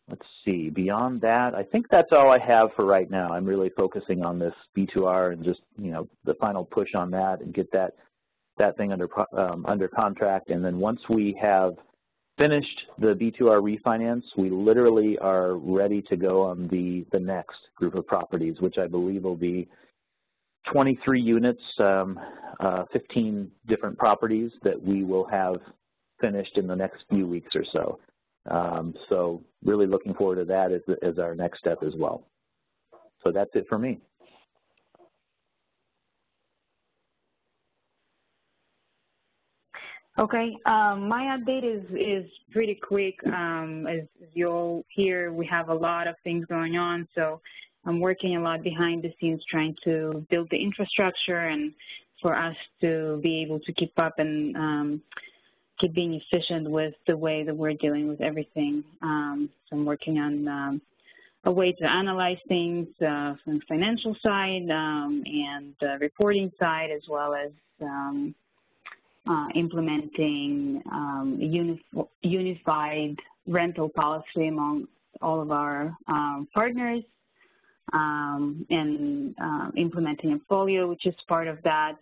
let's see, beyond that, I think that's all I have for right now. I'm really focusing on this B2R and just, you know, the final push on that and get that thing under contract. And then once we have finished the B2R refinance, we literally are ready to go on the next group of properties, which I believe will be 23 units, 15 different properties that we will have finished in the next few weeks or so. So really looking forward to that as our next step as well. So that's it for me. Okay, my update is pretty quick. As you'll hear, we have a lot of things going on, so I'm working a lot behind the scenes trying to build the infrastructure and for us to be able to keep up and keep being efficient with the way that we're dealing with everything. So I'm working on a way to analyze things from the financial side and the reporting side, as well as implementing unified rental policy among all of our partners, and implementing a folio, which is part of that.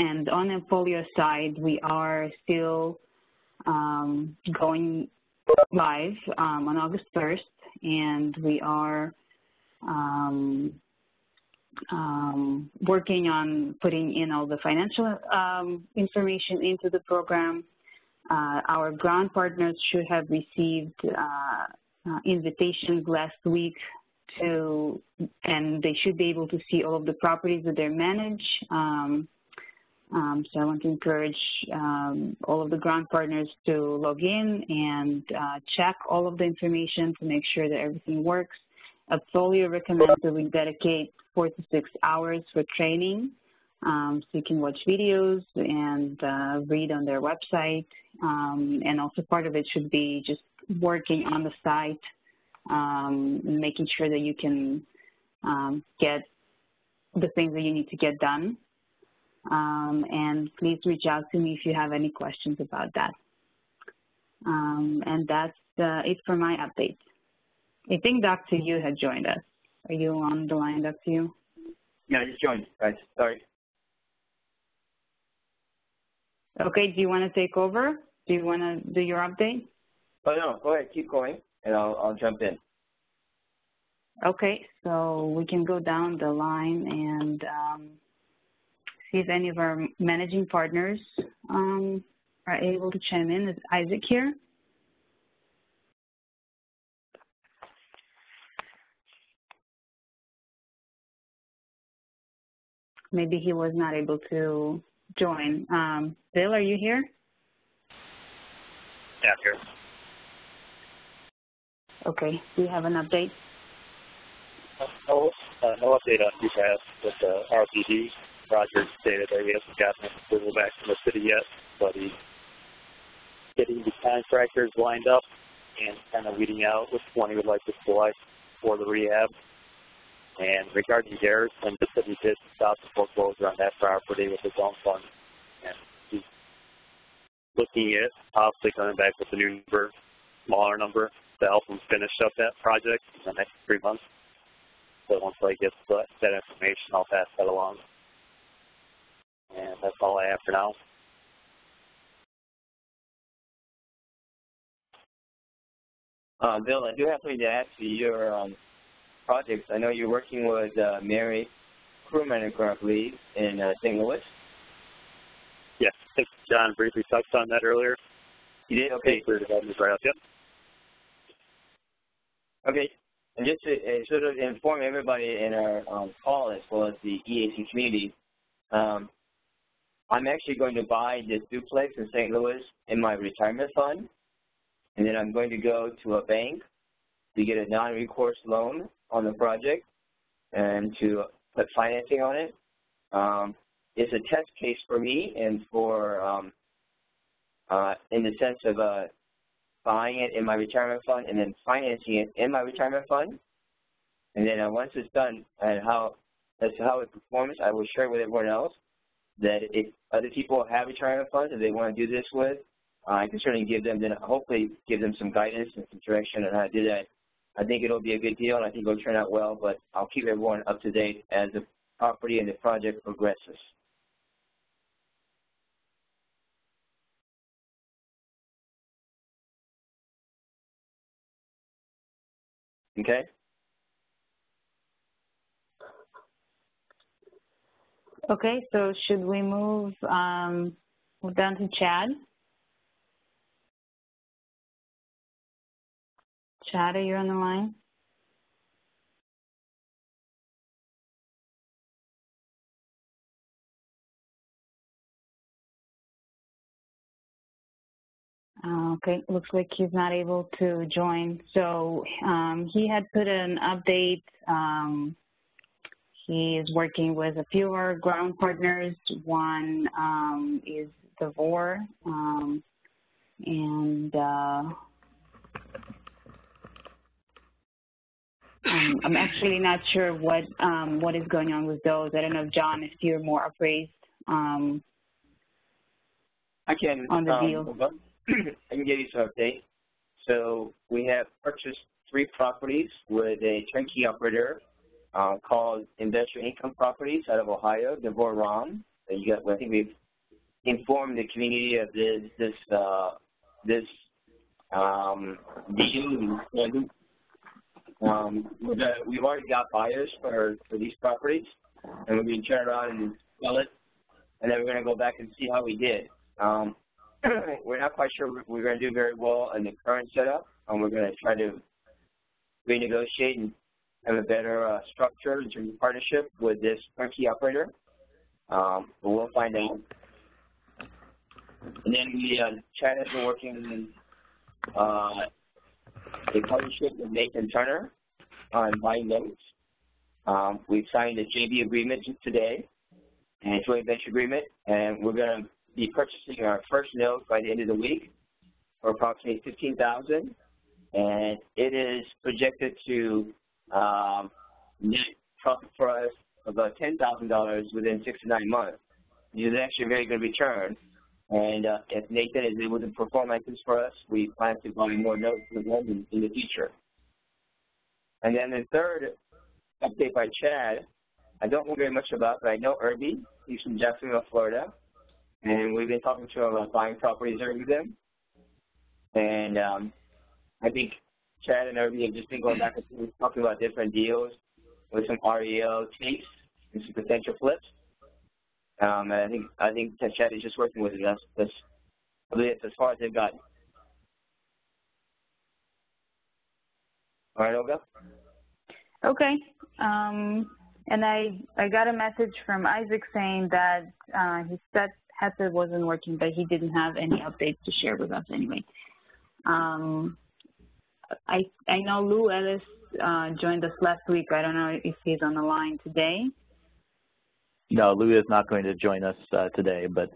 And on the folio side, we are still going live on August 1st, and we are working on putting in all the financial information into the program. Our grant partners should have received invitations last week and they should be able to see all of the properties that they manage. So I want to encourage all of the grant partners to log in and check all of the information to make sure that everything works. Folio recommends that we dedicate 4 to 6 hours for training, so you can watch videos and read on their website. And also part of it should be just working on the site, making sure that you can get the things that you need to get done. And please reach out to me if you have any questions about that. And that's it for my update. I think Dr. Yu had joined us. Are you on the line, Dr. Yu? Yeah, I just joined, guys. Sorry. Okay, do you want to take over? Do you want to do your update? Oh, no, go ahead. Keep going, and I'll jump in. Okay, so we can go down the line and see if any of our managing partners are able to chime in. Is Isaac here? Maybe he was not able to join. Bill, are you here? Yeah, here. Okay, do you have an update? No update on UPass with the RPD. Roger stated that he hasn't gotten an approval back from the city yet, but he's getting the contractors lined up and kind of weeding out which one he would like to select for the rehab. And regarding Garrison, the city did stop the foreclosure on that property with his own funds, and he's looking at possibly coming back with a new number, smaller number, to help him finish up that project in the next 3 months. So once I get that information, I'll pass that along. And that's all I have for now. Bill, I do have something to ask you. Your projects, I know you're working with Mary Crewman, I believe, in St. Louis. Yes, I think John briefly touched on that earlier. You did? Okay. Right up, yep. Okay. And just to sort of inform everybody in our call, as well as the EAC community, I'm actually going to buy this duplex in St. Louis in my retirement fund, and then I'm going to go to a bank to get a non-recourse loan on the project and to put financing on it. It's a test case for me and for, in the sense of buying it in my retirement fund and then financing it in my retirement fund. And then once it's done and as to how it performs, I will share with everyone else that if other people have retirement funds that they want to do this with, I can certainly give them, then hopefully give them some guidance and some direction on how to do that. I think it'll be a good deal, and I think it'll turn out well, but I'll keep everyone up to date as the property and the project progresses. Okay? Okay, so should we move down to Chad? Chad, are you on the line? Okay, looks like he's not able to join. So he had put an update. He is working with a few of our ground partners. One is the VOR, and I'm actually not sure what is going on with those. I don't know, John, if you're more appraised I can, on the deal. I can give you some update. So we have purchased 3 properties with a turnkey operator called Investor Income Properties out of Ohio, Devor Ram. I think we've informed the community of this deal. We've already got buyers for these properties, and we're going to turn around and sell it, and then we're going to go back and see how we did. We're not quite sure we're going to do very well in the current setup, and we're going to try to renegotiate and have a better structure in terms of partnership with this turnkey operator. But we'll find out. And then Chad has been working in a partnership with Nathan Turner on buying notes. We've signed a JV agreement today and a joint venture agreement, and we're going to be purchasing our first note by the end of the week for approximately $15,000, and it is projected to net profit for us about $10,000 within 6 to 9 months. It is actually a very good return, and if Nathan is able to perform like this for us, we plan to buy more notes with him in the future. And then the third update by Chad, I don't know very much about, but I know Irby. He's from Jacksonville, Florida, and we've been talking to him about buying properties there with him. And I think Chad and Irby have just been going back and forth talking about different deals with some REO takes and some potential flips. And I think that Chad is just working with us. That's as far as they've gotten. All right, Olga? Okay. And I got a message from Isaac saying that his headset wasn't working, but he didn't have any updates to share with us anyway. I know Lou Ellis joined us last week. I don't know if he's on the line today. No, Lou is not going to join us today, but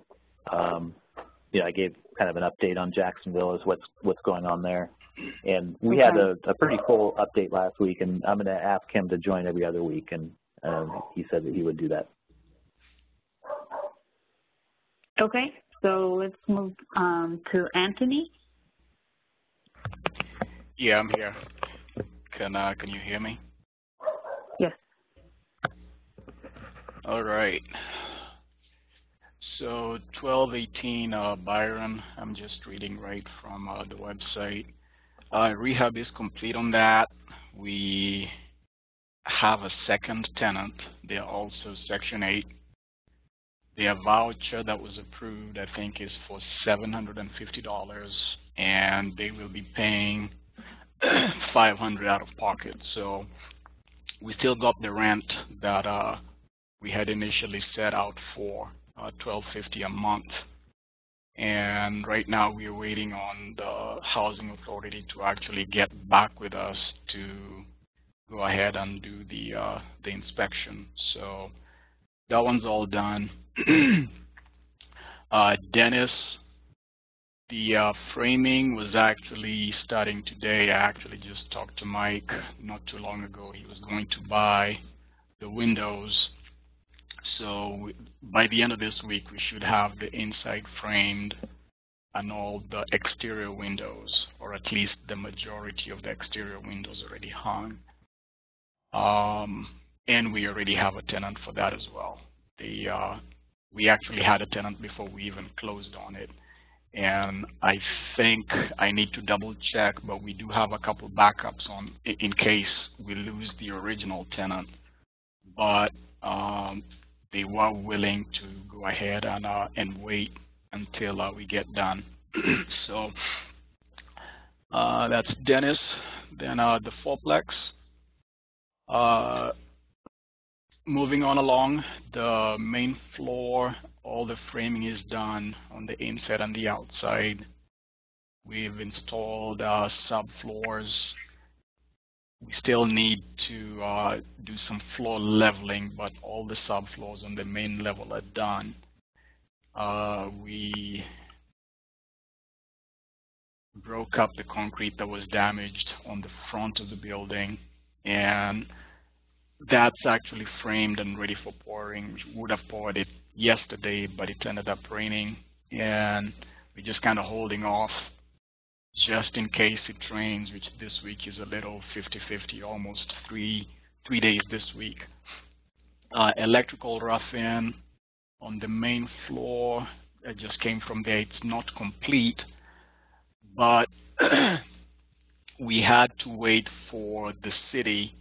I gave kind of an update on Jacksonville as what's going on there. And we had a pretty full update last week, and I'm going to ask him to join every other week, and he said that he would do that. Okay, so let's move to Anthony. Yeah, I'm here. Can you hear me? Yes. All right. So 1218 Byron, I'm just reading right from the website. Rehab is complete on that. We have a second tenant. They're also Section 8. Their voucher that was approved, I think, is for $750, and they will be paying $500 out of pocket. So we still got the rent that we had initially set out for, $12.50 a month. And right now we are waiting on the housing authority to actually get back with us to go ahead and do the inspection. So that one's all done. Dennis, the framing was actually starting today. I actually just talked to Mike not too long ago. He was going to buy the windows. So by the end of this week, we should have the inside framed and all the exterior windows, or at least the majority of the exterior windows already hung. And we already have a tenant for that as well. We actually had a tenant before we even closed on it. And I think I need to double check, but we do have a couple backups on in case we lose the original tenant. But they were willing to go ahead and wait until we get done. So that's Dennis. Then the fourplex. Moving on along, the main floor, all the framing is done on the inside and the outside. We've installed subfloors. We still need to do some floor leveling, but all the subfloors on the main level are done. We broke up the concrete that was damaged on the front of the building, and that's actually framed and ready for pouring. We would have poured it yesterday, but it ended up raining, and we're just kind of holding off just in case it rains, which this week is a little 50-50, almost three days this week. Electrical rough-in on the main floor. I just came from there. It's not complete, but we had to wait for the city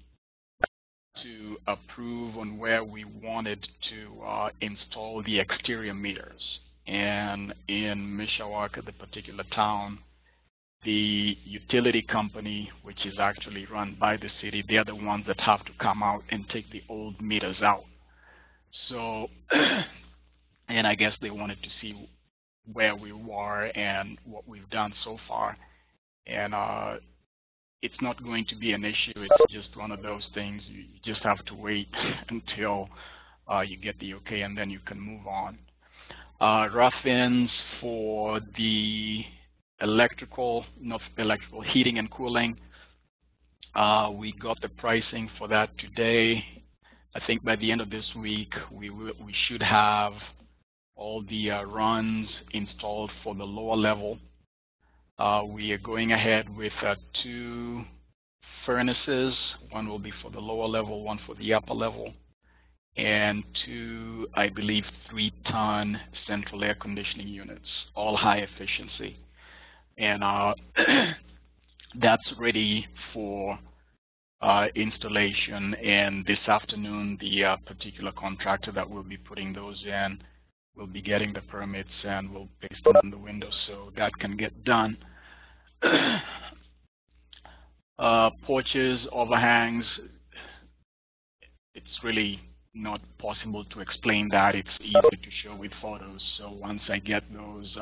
to approve on where we wanted to install the exterior meters. And in Mishawaka, the particular town, the utility company, which is actually run by the city, they're the ones that have to come out and take the old meters out. So, and I guess they wanted to see where we were and what we've done so far. And it's not going to be an issue. It's just one of those things. You just have to wait until you get the okay, and then you can move on. Rough-ins for the electrical, not electrical, heating and cooling. We got the pricing for that today. I think by the end of this week, we should have all the runs installed for the lower level. We are going ahead with 2 furnaces. One will be for the lower level, one for the upper level, and 2, I believe, 3-ton central air conditioning units, all high efficiency. And that's ready for installation. And this afternoon, the particular contractor that will be putting those in will be getting the permits, and we'll paste them on the windows so that can get done. Porches, overhangs, it's really not possible to explain that. It's easy to show with photos. So once I get those,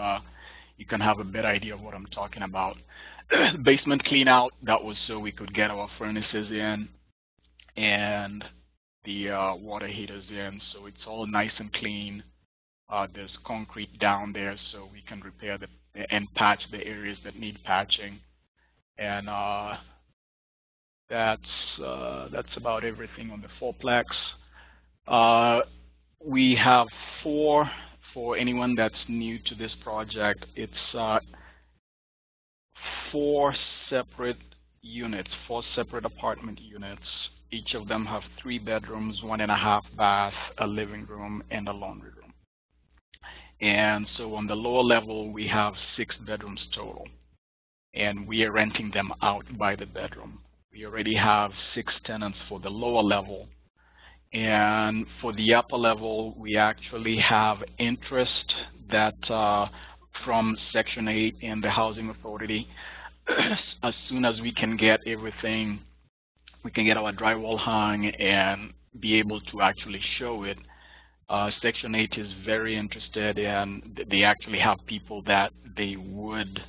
you can have a better idea of what I'm talking about. Basement clean out, that was so we could get our furnaces in and the water heaters in. So it's all nice and clean. There's concrete down there, so we can repair and patch the areas that need patching. And that's about everything on the fourplex. We have 4, for anyone that's new to this project, it's 4 separate units, 4 separate apartment units. Each of them have 3 bedrooms, 1.5 bath, a living room, and a laundry room. And so on the lower level, we have 6 bedrooms total, and we are renting them out by the bedroom. We already have 6 tenants for the lower level. And for the upper level, we actually have interest that from Section 8 in the Housing Authority. As soon as we can get everything, we can get our drywall hung and be able to actually show it. Section 8 is very interested, and they actually have people that they would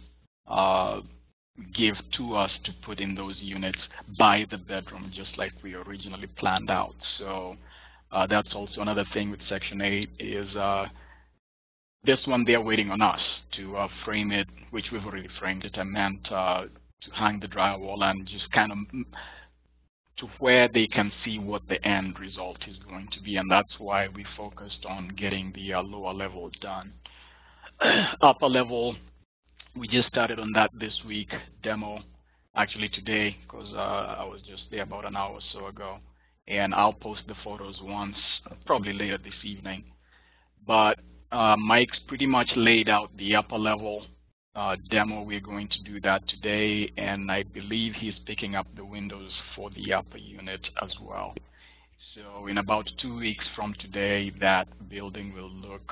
give to us to put in those units by the bedroom, just like we originally planned out. So that's also another thing with Section 8 is this one they're waiting on us to frame it, which we've already framed it. I meant to hang the drywall and just kind of to where they can see what the end result is going to be, and that's why we focused on getting the lower level done. Upper level, We just started on that this week, demo, actually today, because I was just there about an hour or so ago. And I'll post the photos once, probably later this evening. But Mike's pretty much laid out the upper level demo. We're going to do that today, and I believe he's picking up the windows for the upper unit as well. So in about 2 weeks from today, that building will look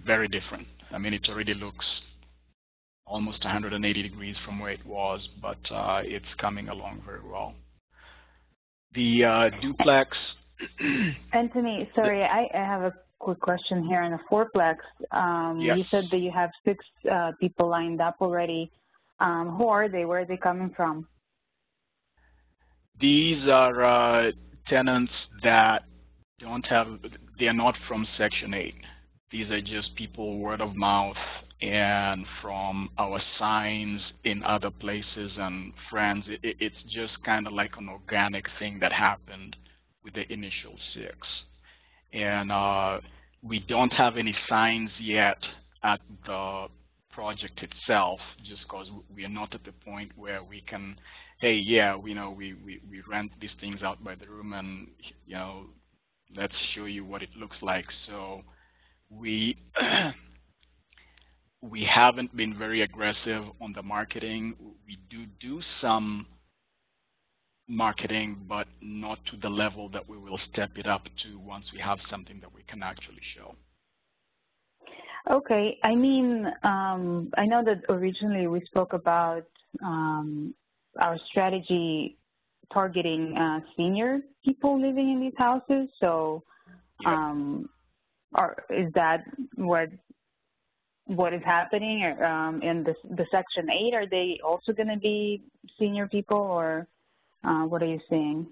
very different. I mean, it already looks almost 180 degrees from where it was, but it's coming along very well. The duplex. Anthony, sorry, I have a quick question here on the fourplex. Yes. You said that you have 6 people lined up already. Who are they? Where are they coming from? These are tenants that they are not from Section 8. These are just people word of mouth and from our signs in other places and friends. It's just kind of like an organic thing that happened with the initial 6. And we don't have any signs yet at the project itself, just because we are not at the point where we can, hey, yeah, we rent these things out by the room, and let's show you what it looks like. So we we haven't been very aggressive on the marketing. We do some marketing, but not to the level that we will step it up to once we have something that we can actually show. Okay. I mean, I know that originally we spoke about our strategy targeting senior people living in these houses. So is that what is happening in the Section 8? Are they also going to be senior people, or what are you seeing?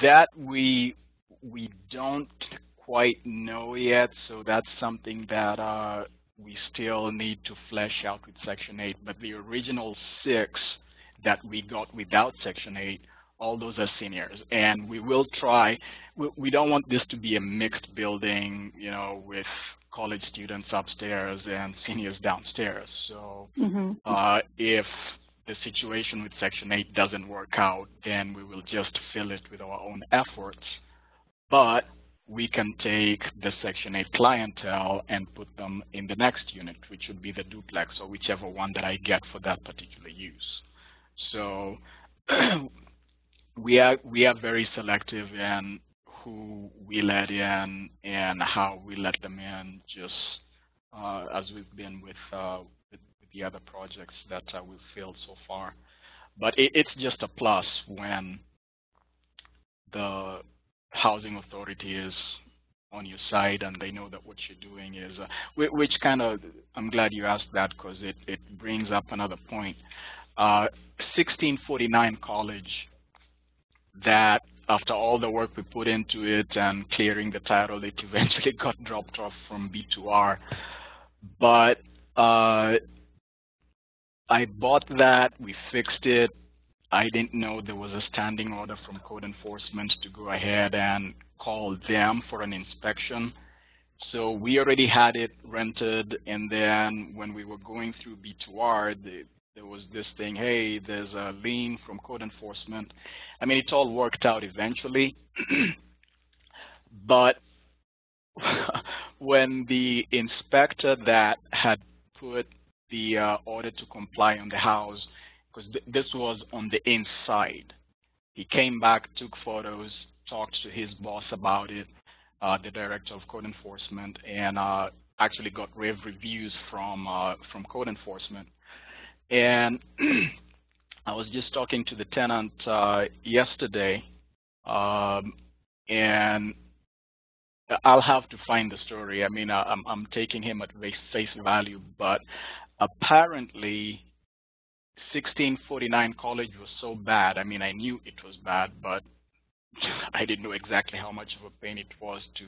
That we don't quite know yet, so that's something that we still need to flesh out with Section 8. But the original 6 that we got without Section 8, all those are seniors. And we will try, we don't want this to be a mixed building, with college students upstairs and seniors downstairs. So if the situation with Section 8 doesn't work out, then we will just fill it with our own efforts. But we can take the Section 8 clientele and put them in the next unit, which would be the duplex, or whichever one that I get for that particular use. So we are very selective in who we let in and how we let them in, just as we've been with the other projects that we've filled so far. But it's just a plus when the housing authority is on your side and they know that what you're doing is, which kind of, I'm glad you asked that, because it brings up another point. 1649 College, that after all the work we put into it and clearing the title, it eventually got dropped off from B2R. But I bought that, we fixed it. I didn't know there was a standing order from code enforcement to go ahead and call them for an inspection. So we already had it rented, and then when we were going through B2R, there was this thing, hey, there's a lien from code enforcement. I mean, it all worked out eventually. But when the inspector that had put the order to comply on the house, because this was on the inside, he came back, took photos, talked to his boss about it, the director of code enforcement, and actually got rave reviews from code enforcement. And I was just talking to the tenant yesterday, and I'll have to find the story. I mean, I'm taking him at face value, but apparently 1649 College was so bad. I mean, I knew it was bad, but I didn't know exactly how much of a pain it was to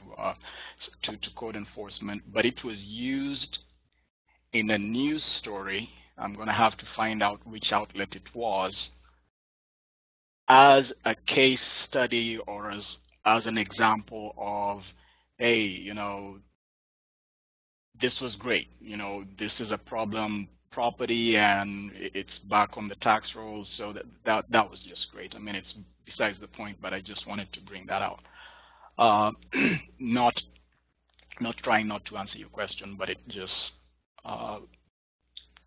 code enforcement. But it was used in a news story. I'm going to have to find out which outlet it was, as a case study or as an example of, hey, this was great. You know, this is a problem property and it's back on the tax rolls, so that was just great. I mean, it's besides the point, but I just wanted to bring that out. Not trying not to answer your question, but it just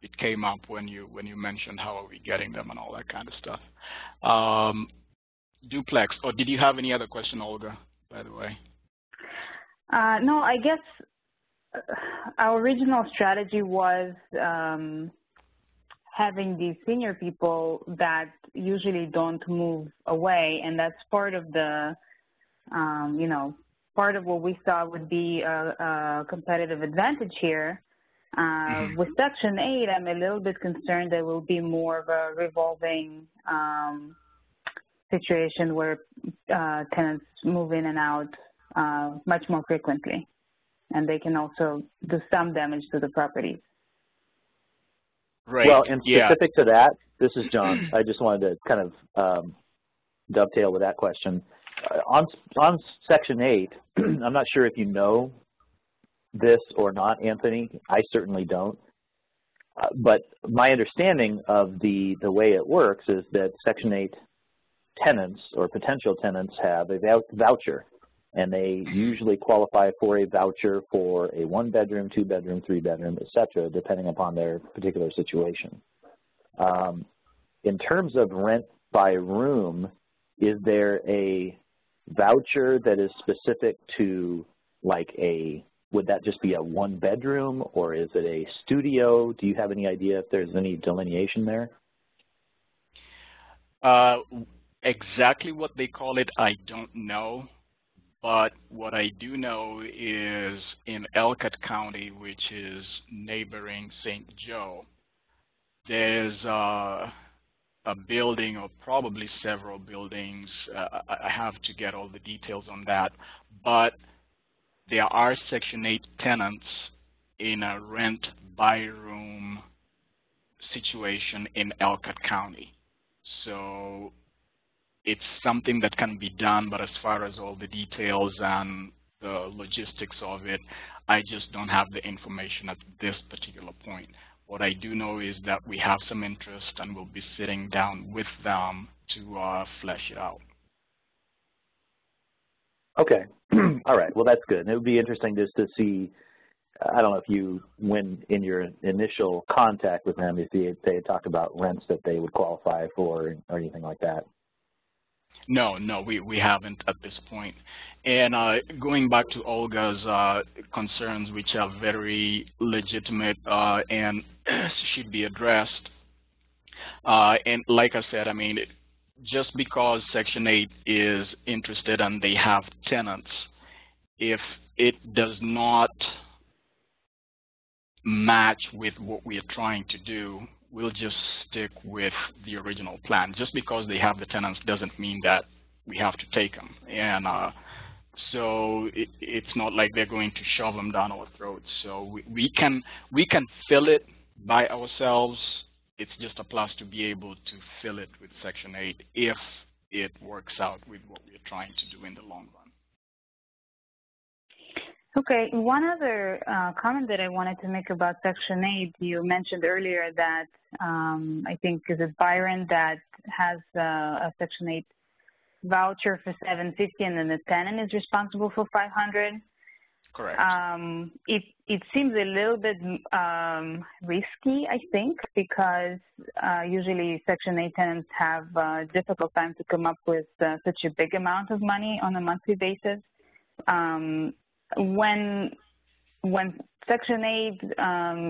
it came up when you mentioned how are we getting them and all that kind of stuff. Duplex. Or did you have any other question, Olga, by the way? No, I guess our original strategy was having these senior people that usually don't move away, and that's part of the, you know, part of what we thought would be a competitive advantage here. With Section 8, I'm a little bit concerned there will be more of a revolving situation where tenants move in and out much more frequently, and they can also do some damage to the properties. Right. Well, and specific to that, this is John. I just wanted to kind of dovetail with that question. On Section 8, I'm not sure if you know this or not, Anthony. I certainly don't. But my understanding of the way it works is that Section 8 tenants or potential tenants have a voucher, and they usually qualify for a voucher for a 1-bedroom, 2-bedroom, 3-bedroom, et cetera, depending upon their particular situation. In terms of rent by room, is there a voucher that is specific to like would that just be a 1-bedroom, or is it a studio? Do you have any idea if there's any delineation there? Exactly what they call it, I don't know. But what I do know is in Ellicott County, which is neighboring St. Joe, there's a building, or probably several buildings. I have to get all the details on that. But there are Section 8 tenants in a rent by room situation in Ellicott County. So it's something that can be done, but as far as all the details and the logistics of it, I just don't have the information at this particular point. What I do know is that we have some interest, and we'll be sitting down with them to flesh it out. Okay. All right. Well, that's good. It would be interesting just to see, I don't know if you, when in your initial contact with them, if they had talked about rents that they would qualify for or anything like that. No, we haven't at this point. And going back to Olga's concerns, which are very legitimate and should be addressed. And like I said, I mean, just because Section 8 is interested and they have tenants, if it does not match with what we are trying to do, we'll just stick with the original plan. Just because they have the tenants doesn't mean that we have to take them. And so it's not like they're going to shove them down our throats. So we can fill it by ourselves. It's just a plus to be able to fill it with Section 8 if it works out with what we're trying to do in the long run. Okay, one other comment that I wanted to make about Section 8, you mentioned earlier that I think, is it Byron that has a Section 8 voucher for $750 and then the tenant is responsible for $500? Correct. It seems a little bit risky, I think, because usually Section 8 tenants have a difficult time to come up with such a big amount of money on a monthly basis. When Section 8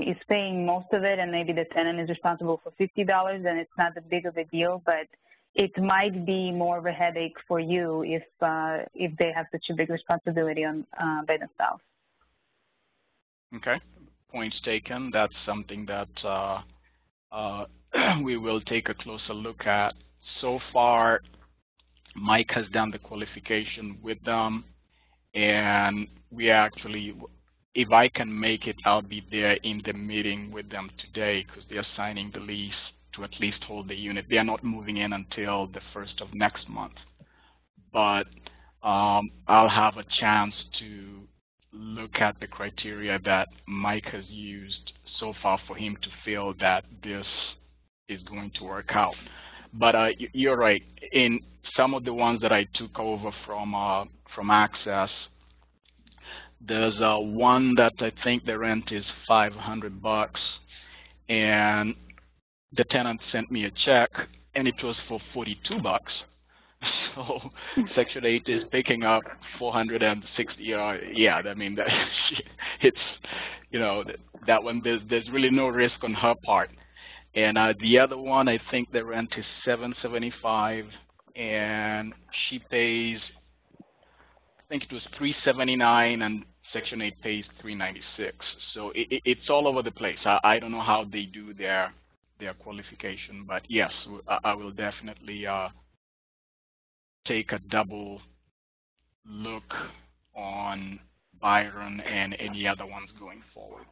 is paying most of it and maybe the tenant is responsible for $50, then it's not that big of a deal, but it might be more of a headache for you if they have such a big responsibility on by themselves. Okay, points taken. That's something that we will take a closer look at. So far, Mike has done the qualification with them, and we actually, if I can make it, I'll be there in the meeting with them today because they're signing the lease to at least hold the unit. They are not moving in until the 1st of next month. But I'll have a chance to look at the criteria that Mike has used so far for him to feel that this is going to work out. But you're right. In some of the ones that I took over from Access, there's one that I think the rent is $500, and the tenant sent me a check, and it was for $42. So Section 8 is picking up 460. Yeah, I mean, it's, that one, there's really no risk on her part. And the other one, I think the rent is $775, and she pays, I think it was $379, and Section 8 pays $396. So it's all over the place. I don't know how they do their qualification, but yes, I will definitely take a double look on Byron and any other ones going forward.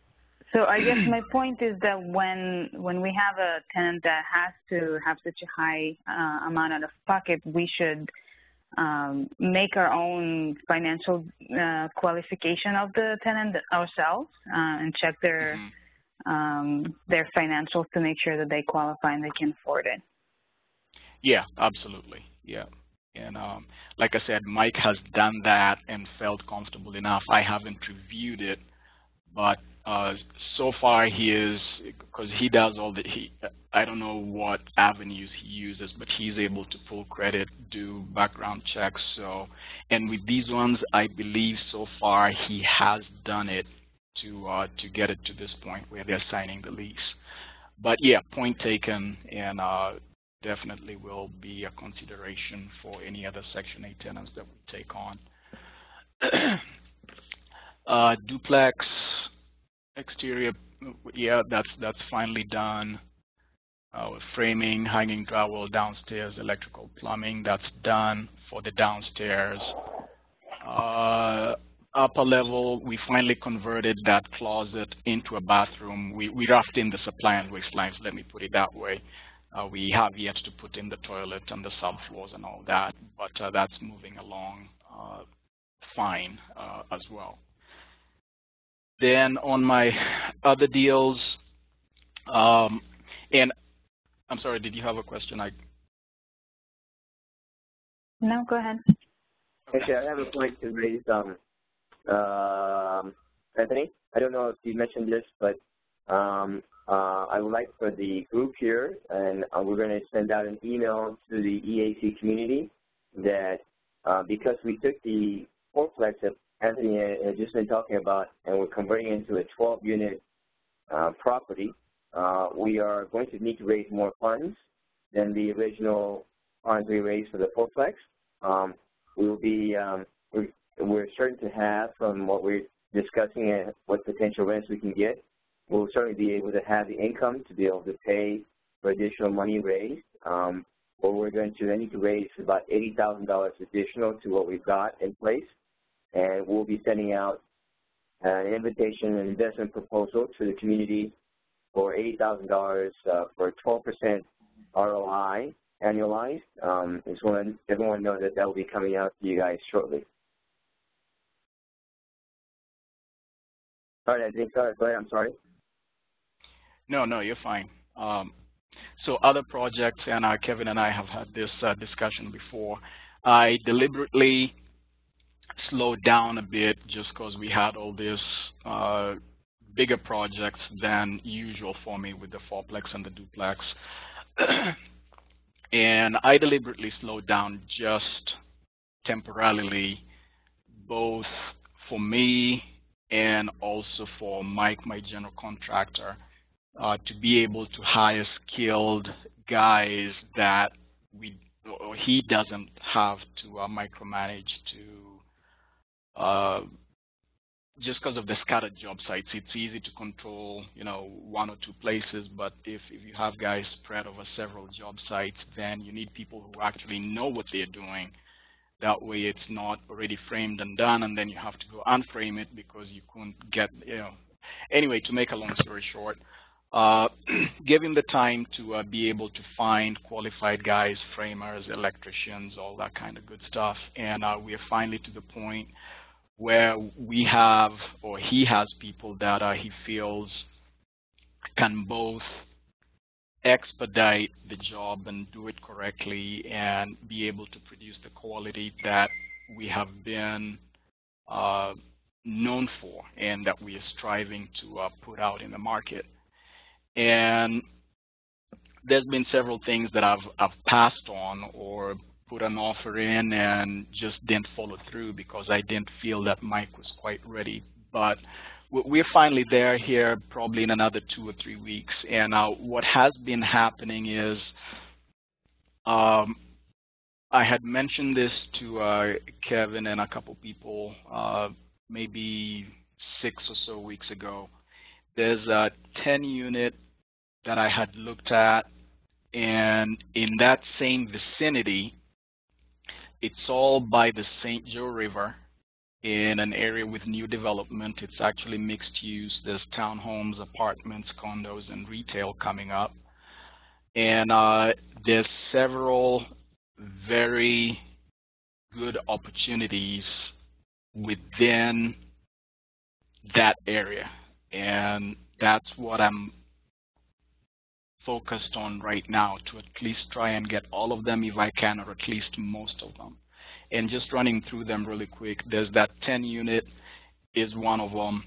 So I guess my point is that when we have a tenant that has to have such a high amount out of pocket, we should make our own financial qualification of the tenant ourselves and check their financials to make sure that they qualify and they can afford it. Yeah, absolutely. Yeah. And like I said, Mike has done that and felt comfortable enough. I haven't reviewed it, but so far he is, because he does all the, I don't know what avenues he uses, but he's able to pull credit, do background checks. So, and with these ones, I believe so far he has done it to get it to this point where they're signing the lease. But yeah, point taken, and definitely will be a consideration for any other Section 8 tenants that we take on. Duplex exterior, yeah, that's finally done. Framing, hanging drywall downstairs, electrical plumbing, that's done for the downstairs. Upper level, we finally converted that closet into a bathroom. We roughed in the supply and waste lines, let me put it that way. We have yet to put in the toilet and the subfloors and all that, but that's moving along fine as well. Then on my other deals, and I'm sorry, did you have a question? No, go ahead. Okay, I have a point to raise, Anthony. I don't know if you mentioned this, but I would like for the group here, and we're going to send out an email to the EAC community that because we took the fourplex that Anthony had just been talking about and we're converting it into a 12-unit property, we are going to need to raise more funds than the original funds we raised for the fourplex. We will be, we're certain to have, from what we're discussing and what potential rents we can get, we'll certainly be able to have the income to be able to pay for additional money raised. What we're going to need to raise about $80,000 additional to what we've got in place. And we'll be sending out an invitation and investment proposal to the community for $80,000 for 12% ROI annualized. Just want to everyone know that will be coming out to you guys shortly. All right, I think, go ahead, I'm sorry. No, you're fine. So other projects, and Kevin and I have had this discussion before. I deliberately slowed down a bit just because we had all this bigger projects than usual for me with the fourplex and the duplex. And I deliberately slowed down just temporarily, both for me and also for Mike, my general contractor, to be able to hire skilled guys that he doesn't have to micromanage to, just because of the scattered job sites. It's easy to control, one or two places, but if you have guys spread over several job sites, then you need people who actually know what they're doing. That way it's not already framed and done, and then you have to go unframe it because you couldn't get, Anyway, to make a long story short, give him the time to be able to find qualified guys, framers, electricians, all that kind of good stuff. And we are finally to the point where we have, or he has people that he feels can both expedite the job and do it correctly and be able to produce the quality that we have been known for and that we are striving to put out in the market. And there's been several things that I've passed on or put an offer in and just didn't follow through because I didn't feel that Mike was quite ready. But we're finally there here probably in another 2 or 3 weeks. And what has been happening is I had mentioned this to Kevin and a couple people maybe 6 or so weeks ago. There's a 10 unit that I had looked at, and in that same vicinity, it's all by the St. Joe River in an area with new development. It's actually mixed use. There's townhomes, apartments, condos, and retail coming up. And there's several very good opportunities within that area. And that's what I'm focused on right now, to at least try and get all of them if I can, or at least most of them. And just running through them really quick, there's that 10 unit is one of them.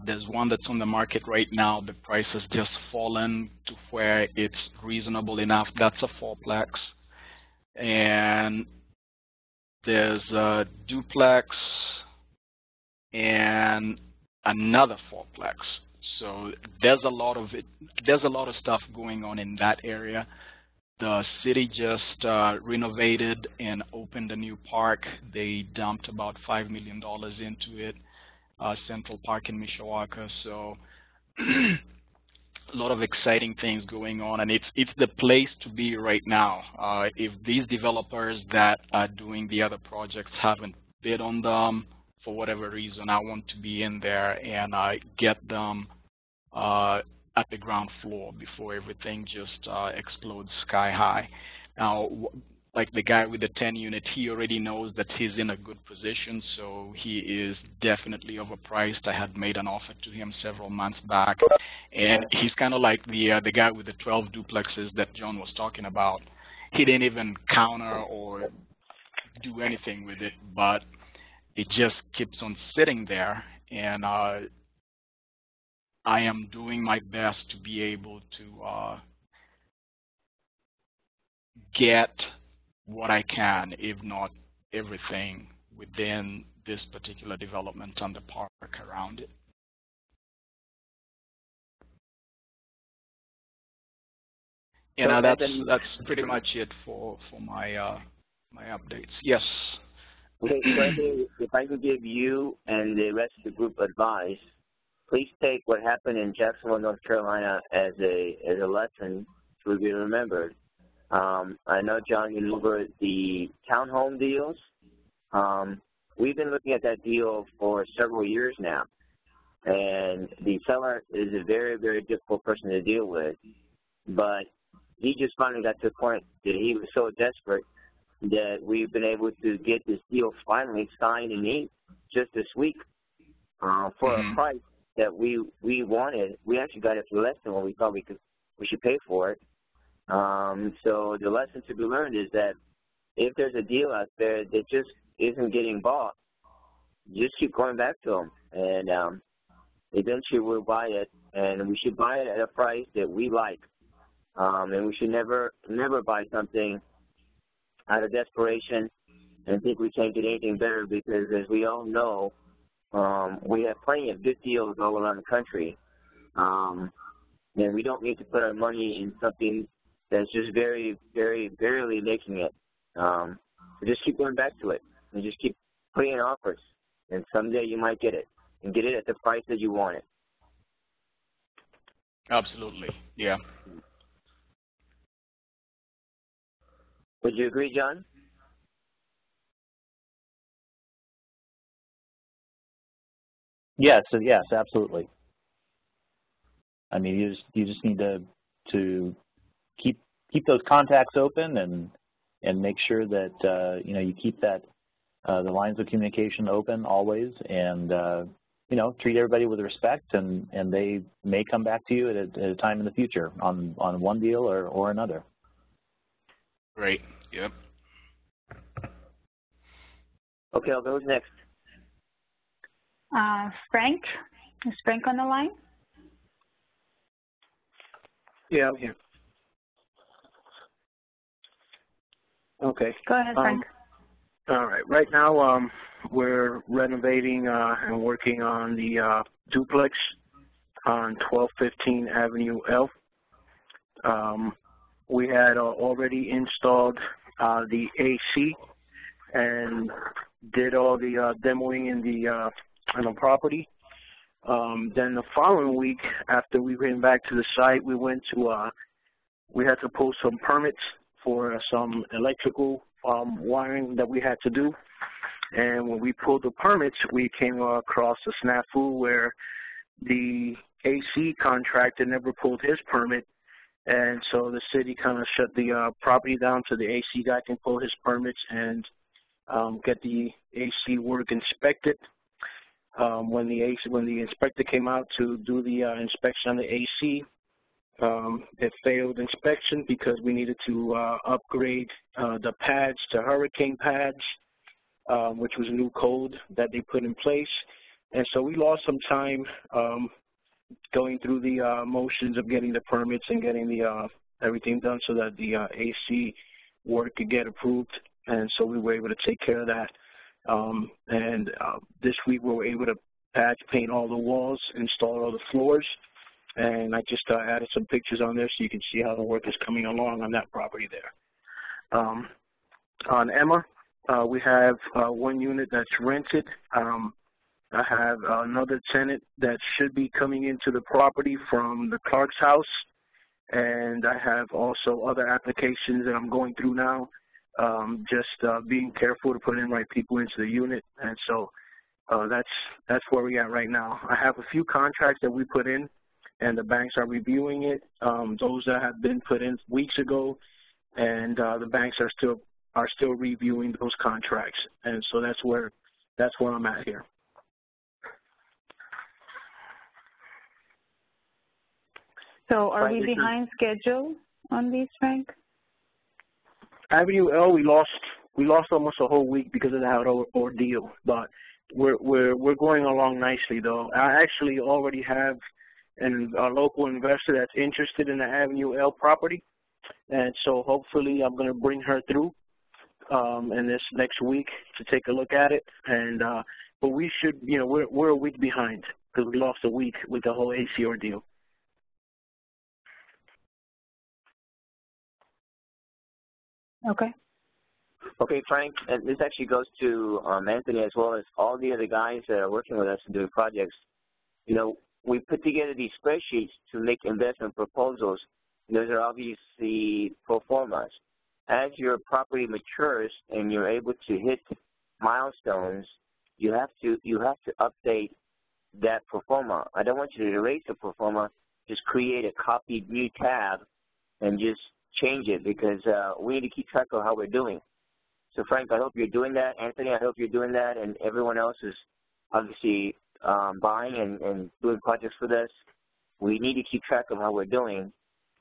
There's one that's on the market right now. The price has just fallen to where it's reasonable enough. That's a fourplex. And there's a duplex and another fourplex. So there's a lot of stuff going on in that area. The city just renovated and opened a new park. They dumped about $5 million into it, Central Park in Mishawaka. So a lot of exciting things going on, and it's the place to be right now. If these developers that are doing the other projects haven't bid on them for whatever reason, I want to be in there and get them at the ground floor before everything just explodes sky high. Now, like the guy with the 10 unit, he already knows that he's in a good position, so he is definitely overpriced. I had made an offer to him several months back, and he's kind of like the guy with the 12 duplexes that John was talking about. He didn't even counter or do anything with it, but it just keeps on sitting there, and I am doing my best to be able to get what I can, if not everything, within this particular development and the park around it. You know, that's pretty much it for my my updates. Yes. Okay, so if I could give you and the rest of the group advice, please take what happened in Jacksonville, North Carolina as a lesson to be remembered. I know, John, you remember the townhome deals. We've been looking at that deal for several years now, and the seller is a very, very difficult person to deal with, but he just finally got to the point that he was so desperate that we've been able to get this deal finally signed and inked just this week for a price that we wanted. We actually got it for less than what we thought we should pay for it. So the lesson to be learned is that if there's a deal out there that just isn't getting bought, just keep going back to them, and eventually we'll buy it, and we should buy it at a price that we like. And we should never buy something out of desperation and think we can't get anything better, because as we all know, we have plenty of good deals all around the country, and we don't need to put our money in something that's just very, very barely making it. So just keep going back to it and just keep putting in offers, and someday you might get it and get it at the price that you want it. Absolutely, yeah. Would you agree, John? Yes, absolutely. I mean, you just need to keep those contacts open and make sure that you know, you keep that the lines of communication open always, and you know, treat everybody with respect, and they may come back to you at a time in the future on one deal or another. Great. Yep. Okay, I'll go next. Frank, is Frank on the line? Yeah, I'm here. Okay. Go ahead, Frank. All right. Right now, we're renovating and working on the duplex on 1215 Avenue L. We had already installed the AC and did all the demoing in the property. Then the following week, after we went back to the site, we went to we had to pull some permits for some electrical wiring that we had to do. And when we pulled the permits, we came across a snafu where the AC contractor never pulled his permit, and so the city kind of shut the property down so the AC guy can pull his permits and get the AC work inspected. When the inspector came out to do the inspection on the AC, it failed inspection because we needed to upgrade the pads to hurricane pads, which was a new code that they put in place. And so we lost some time going through the motions of getting the permits and getting the everything done so that the AC work could get approved. And so we were able to take care of that. This week we were able to patch, paint all the walls, install all the floors. And I just added some pictures on there so you can see how the work is coming along on that property there. On Emma, we have one unit that's rented. I have another tenant that should be coming into the property from the Clark's house. And I have also other applications that I'm going through now, just being careful to put in right people into the unit. And so that's where we're at right now. I have a few contracts that we put in, and the banks are reviewing it. Those that have been put in weeks ago, and the banks are still reviewing those contracts. And so that's where I'm at here. So are we behind schedule on these, Frank? Avenue L, we lost almost a whole week because of that ordeal, but we're going along nicely though. I actually already have a local investor that's interested in the Avenue L property, and so hopefully I'm going to bring her through in this next week to take a look at it. And but we should, you know, we're a week behind because we lost a week with the whole AC ordeal. Okay. Okay, Frank, and this actually goes to Anthony as well as all the other guys that are working with us and doing projects. You know, we put together these spreadsheets to make investment proposals. Those are obviously pro formas. As your property matures and you're able to hit milestones, you have to update that pro forma. I don't want you to erase the pro forma, just create a copied new tab and just change it, because we need to keep track of how we're doing. So Frank, I hope you're doing that. Anthony, I hope you're doing that, and everyone else is obviously buying and doing projects with us. We need to keep track of how we're doing.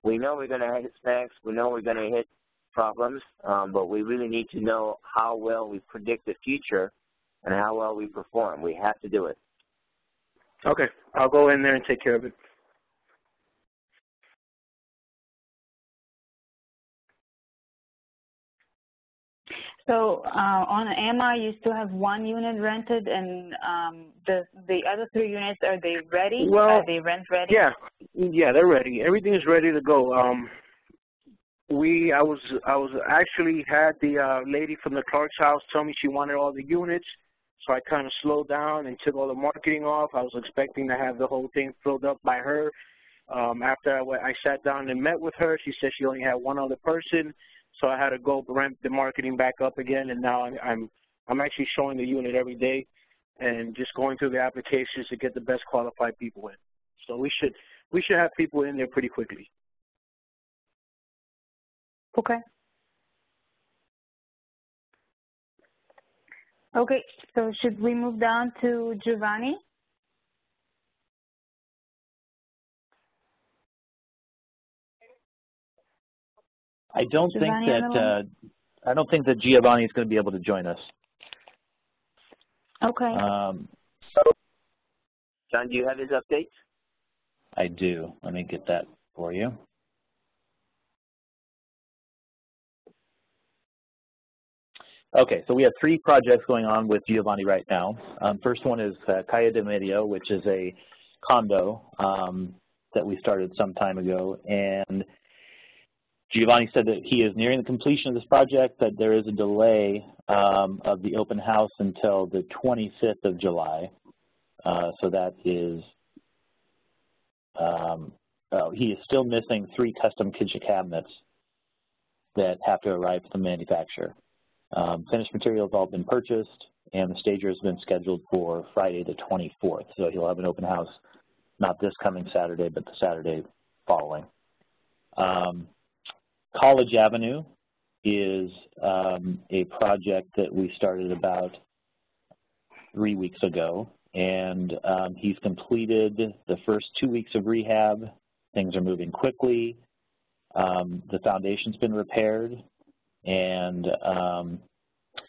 We know we're going to hit snags. We know we're going to hit problems, but we really need to know how well we predict the future and how well we perform. We have to do it. Okay, I'll go in there and take care of it. So on Emma, you still have one unit rented, and the other 3 units, are they ready? Well, are they rent ready? Yeah, they're ready. Everything is ready to go. I was actually had the lady from the Clark's house tell me she wanted all the units, so I kind of slowed down and took all the marketing off. I was expecting to have the whole thing filled up by her. After I sat down and met with her, she said she only had one other person. So I had to go ramp the marketing back up again, and now I'm actually showing the unit every day and just going through the applications to get the best qualified people in. So we should have people in there pretty quickly. Okay. Okay, so should we move down to Giovanni? I don't think that Giovanni is going to be able to join us. Okay. John, do you have his updates? I do. Let me get that for you. Okay, so we have 3 projects going on with Giovanni right now. First one is Calle de Medio, which is a condo that we started some time ago. And Giovanni said that he is nearing the completion of this project, that there is a delay of the open house until the 25th of July. So that is, he is still missing 3 custom kitchen cabinets that have to arrive from the manufacturer. Finished materials have all been purchased, and the stager has been scheduled for Friday the 24th. So he'll have an open house, not this coming Saturday, but the Saturday following. College Avenue is a project that we started about 3 weeks ago, and he's completed the first 2 weeks of rehab. Things are moving quickly. The foundation's been repaired, and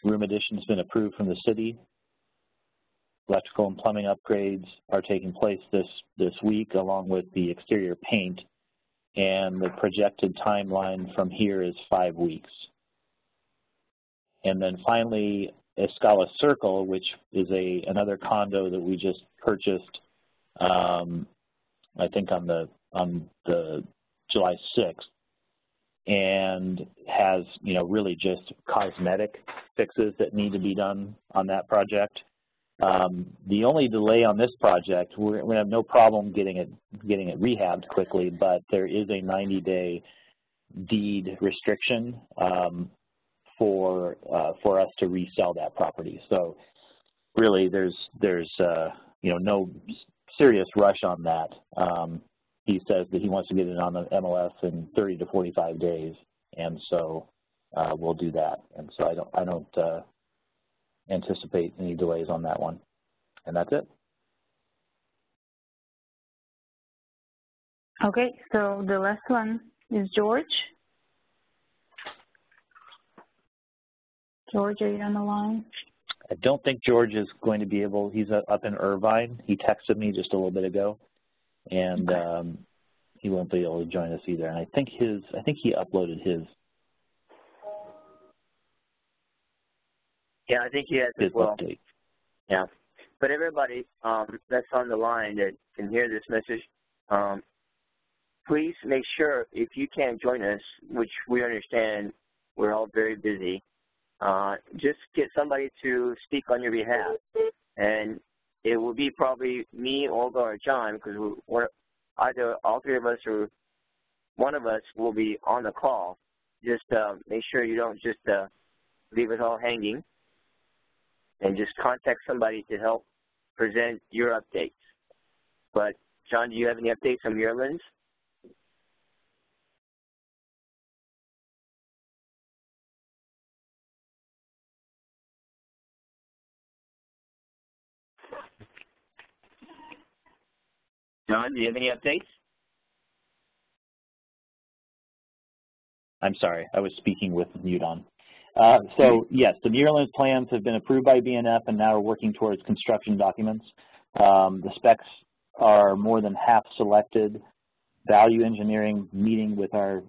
room addition has been approved from the city. Electrical and plumbing upgrades are taking place this week, along with the exterior paint, and the projected timeline from here is 5 weeks. And then finally, Escala Circle, which is another condo that we just purchased, I think on the July 6th, and has, you know, really just cosmetic fixes that need to be done on that project. The only delay on this project, we're going to have no problem getting it rehabbed quickly, but there is a 90-day deed restriction for us to resell that property. So really, there's you know, no serious rush on that. He says that he wants to get it on the MLS in 30 to 45 days, and so we'll do that. And so I don't anticipate any delays on that one. And that's it. Okay, so the last one is George. George, are you on the line? I don't think George is going to be able, he's up in Irvine. He texted me just a little bit ago, and he won't be able to join us either. And I think he uploaded his. Yeah, I think he has as well. Update. Yeah, but everybody that's on the line that can hear this message, please make sure if you can't join us, which we understand we're all very busy, just get somebody to speak on your behalf. And it will be probably me, Olga, or John, because we're either all 3 of us or one of us will be on the call. Just make sure you don't just leave us all hanging, and just contact somebody to help present your updates. But, John, do you have any updates on Muirlands? John, do you have any updates? I'm sorry, I was speaking with mute on. So yes, the Muirlands plans have been approved by BNF, and now we're working towards construction documents. The specs are more than half selected. Value engineering meeting with our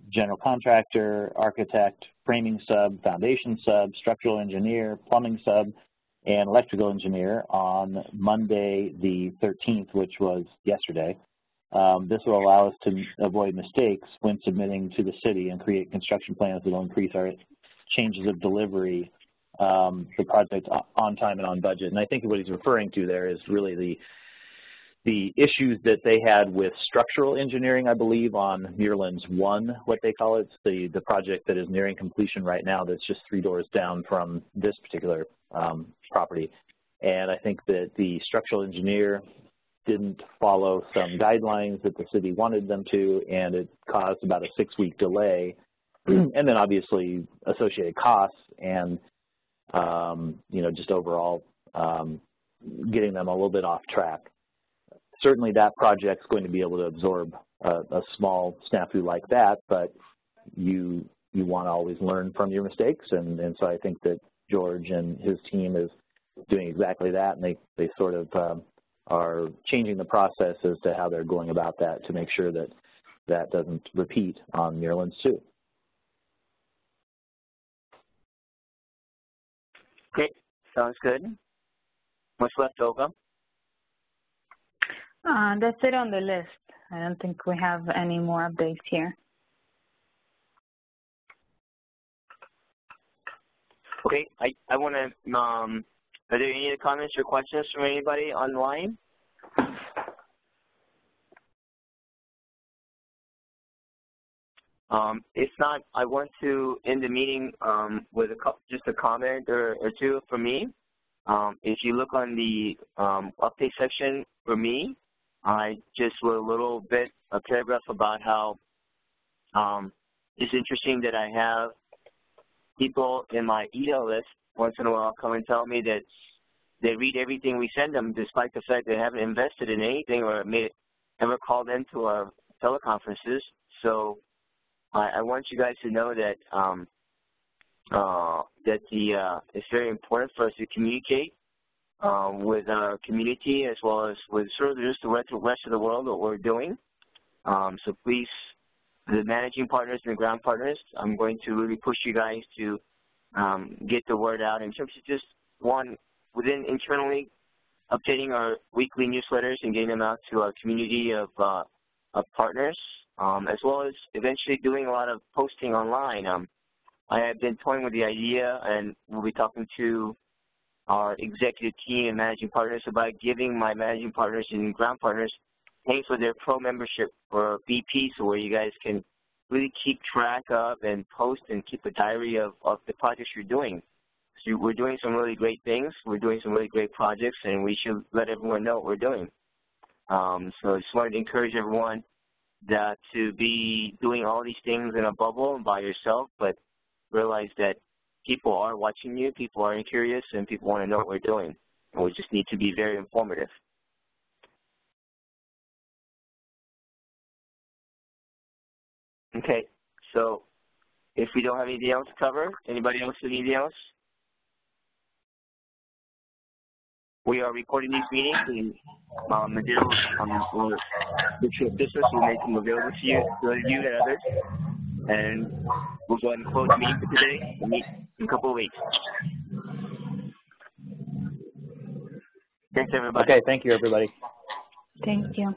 general contractor, architect, framing sub, foundation sub, structural engineer, plumbing sub, and electrical engineer on Monday the 13th, which was yesterday. This will allow us to avoid mistakes when submitting to the city and create construction plans that will increase our changes of delivery, the project on time and on budget. And I think what he's referring to there is really the issues that they had with structural engineering, I believe, on Muirlands 1, what they call it, the project that is nearing completion right now that's just 3 doors down from this particular property. And I think that the structural engineer didn't follow some guidelines that the city wanted them to, and it caused about a 6-week delay, and then obviously associated costs. And you know, just overall getting them a little bit off track. Certainly that project's going to be able to absorb a small snafu like that, but you want to always learn from your mistakes, and so I think that George and his team is doing exactly that, and they sort of are changing the process as to how they're going about that to make sure that that doesn't repeat on Maryland's too. Okay, sounds good. What's left, Olga? That's it on the list. I don't think we have any more updates here. Okay, I want to, are there any other comments or questions from anybody online? If not, I want to end the meeting with just a comment or two from me. If you look on the update section for me, I just wrote a paragraph about how it's interesting that I have people in my email list once in a while come and tell me that they read everything we send them despite the fact they haven't invested in anything or ever called into our teleconferences. So I want you guys to know that it's very important for us to communicate with our community as well as with sort of just the rest of the world what we're doing. So please, the managing partners and the ground partners, I'm going to really push you guys to get the word out in terms of just within internally updating our weekly newsletters and getting them out to our community of partners, as well as eventually doing a lot of posting online. I have been toying with the idea, and we'll be talking to our executive team and managing partners about giving my managing partners and ground partners paying for their pro membership or BP, so where you guys can really keep track of and post and keep a diary of the projects you're doing. So we're doing some really great things. We're doing some really great projects, and we should let everyone know what we're doing. So I just wanted to encourage everyone to be doing all these things in a bubble and by yourself, but realize that people are watching you, people are curious, and people want to know what we're doing. And we just need to be very informative. Okay, so if we don't have anything else to cover, anybody else have anything else? We are recording these meetings, and materials business will make them available to you and others. And we'll go ahead and close the meeting for today. We'll meet in a couple of weeks. Thanks, everybody. Okay, thank you, everybody. Thank you.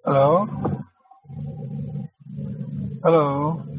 Hello? Hello?